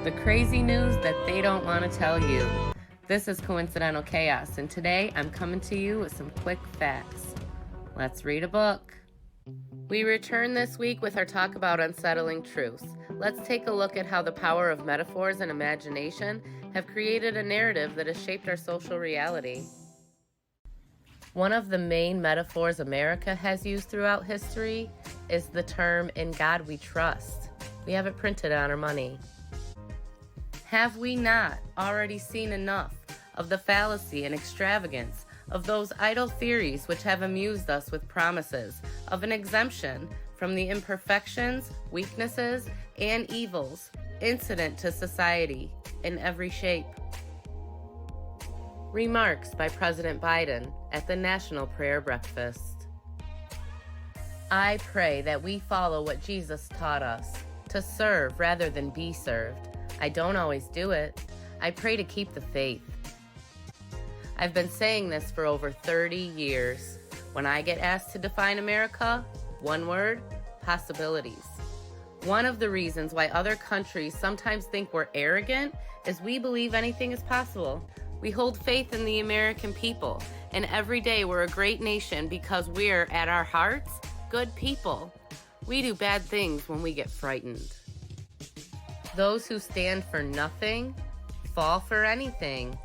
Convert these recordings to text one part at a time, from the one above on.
The crazy news that they don't want to tell you. This is Coincidental Chaos, and today I'm coming to you with some quick facts. Let's read a book. We return this week with our talk about unsettling truths. Let's take a look at how the power of metaphors and imagination have created a narrative that has shaped our social reality. One of the main metaphors America has used throughout history is the term, "In God we trust." We have it printed on our money. Have we not already seen enough of the fallacy and extravagance of those idle theories which have amused us with promises of an exemption from the imperfections, weaknesses, and evils incident to society in every shape? Remarks by President Biden at the National Prayer Breakfast. I pray that we follow what Jesus taught us, to serve rather than be served. I don't always do it. I pray to keep the faith. I've been saying this for over 30 years. When I get asked to define America, one word: possibilities. One of the reasons why other countries sometimes think we're arrogant is we believe anything is possible. We hold faith in the American people, and every day we're a great nation because we're, at our hearts, good people. We do bad things when we get frightened. Those who stand for nothing fall for anything.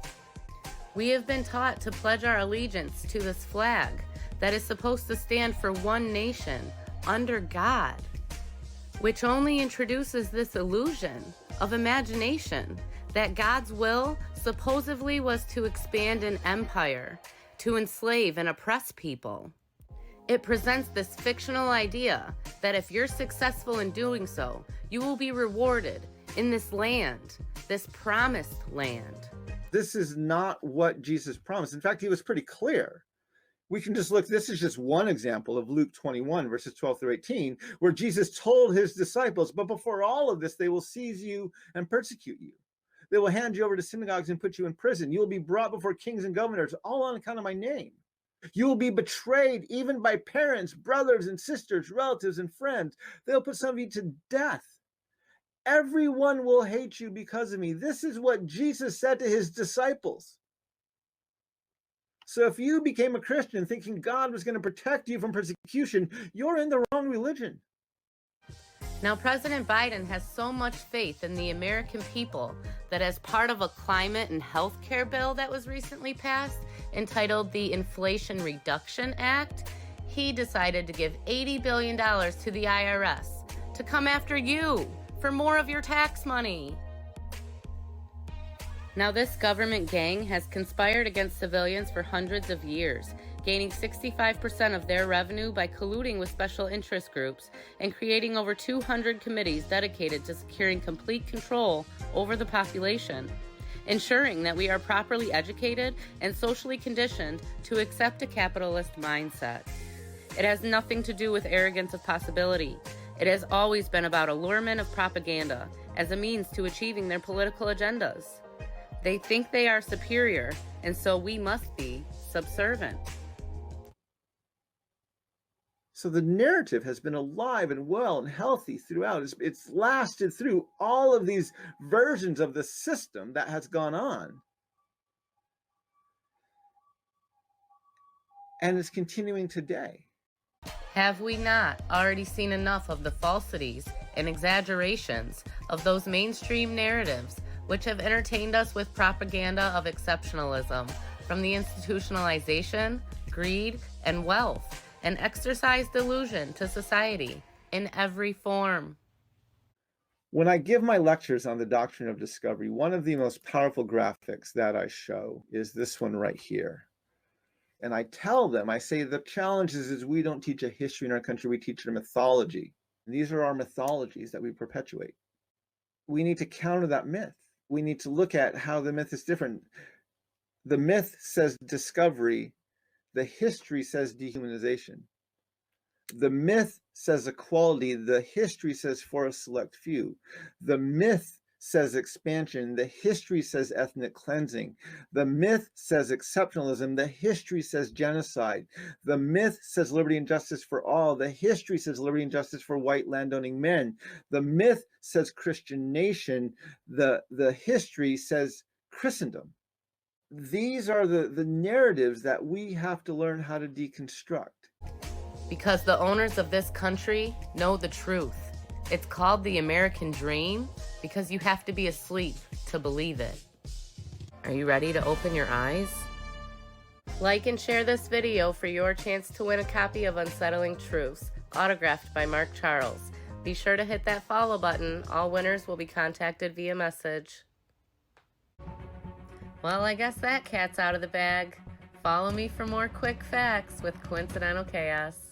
We have been taught to pledge our allegiance to this flag that is supposed to stand for one nation under God, which only introduces this illusion of imagination that God's will supposedly was to expand an empire, to enslave and oppress people. It presents this fictional idea that if you're successful in doing so, you will be rewarded in this land, this promised land. This is not what Jesus promised. In fact, he was pretty clear. We can just look, this is just one example of Luke 21, verses 12 through 18, where Jesus told his disciples, but before all of this, they will seize you and persecute you. They will hand you over to synagogues and put you in prison. You will be brought before kings and governors, all on account of my name. You will be betrayed even by parents, brothers and sisters, relatives and friends. They'll put some of you to death. Everyone will hate you because of me. This is what Jesus said to his disciples. So if you became a Christian thinking God was going to protect you from persecution, you're in the wrong religion. Now, President Biden has so much faith in the American people that as part of a climate and health care bill that was recently passed, entitled the Inflation Reduction Act, he decided to give $80 billion to the IRS to come after you for more of your tax money. Now, this government gang has conspired against civilians for hundreds of years, gaining 65% of their revenue by colluding with special interest groups and creating over 200 committees dedicated to securing complete control over the population, ensuring that we are properly educated and socially conditioned to accept a capitalist mindset. It has nothing to do with arrogance of possibility. It has always been about allurement of propaganda as a means to achieving their political agendas. They think they are superior, and so we must be subservient. So the narrative has been alive and well and healthy throughout. It's lasted through all of these versions of the system that has gone on. And it's continuing today. Have we not already seen enough of the falsities and exaggerations of those mainstream narratives which have entertained us with propaganda of exceptionalism, from the institutionalization, greed, and wealth, and exercised delusion to society in every form? When I give my lectures on the doctrine of discovery, one of the most powerful graphics that I show is this one right here. And I tell them, I say, the challenge is we don't teach a history in our country, we teach a mythology. And these are our mythologies that we perpetuate. We need to counter that myth. We need to look at how the myth is different. The myth says discovery, the history says dehumanization. The myth says equality, the history says for a select few. The myth says expansion. The history says ethnic cleansing. The myth says exceptionalism. The history says genocide. The myth says liberty and justice for all. The history says liberty and justice for white landowning men. The myth says Christian nation. The history says Christendom. These are the narratives that we have to learn how to deconstruct. Because the owners of this country know the truth. It's called the American dream because you have to be asleep to believe it. Are you ready to open your eyes? Like and share this video for your chance to win a copy of Unsettling Truths, autographed by Mark Charles. Be sure to hit that follow button. All winners will be contacted via message. Well, I guess that cat's out of the bag. Follow me for more quick facts with Coincidental Chaos.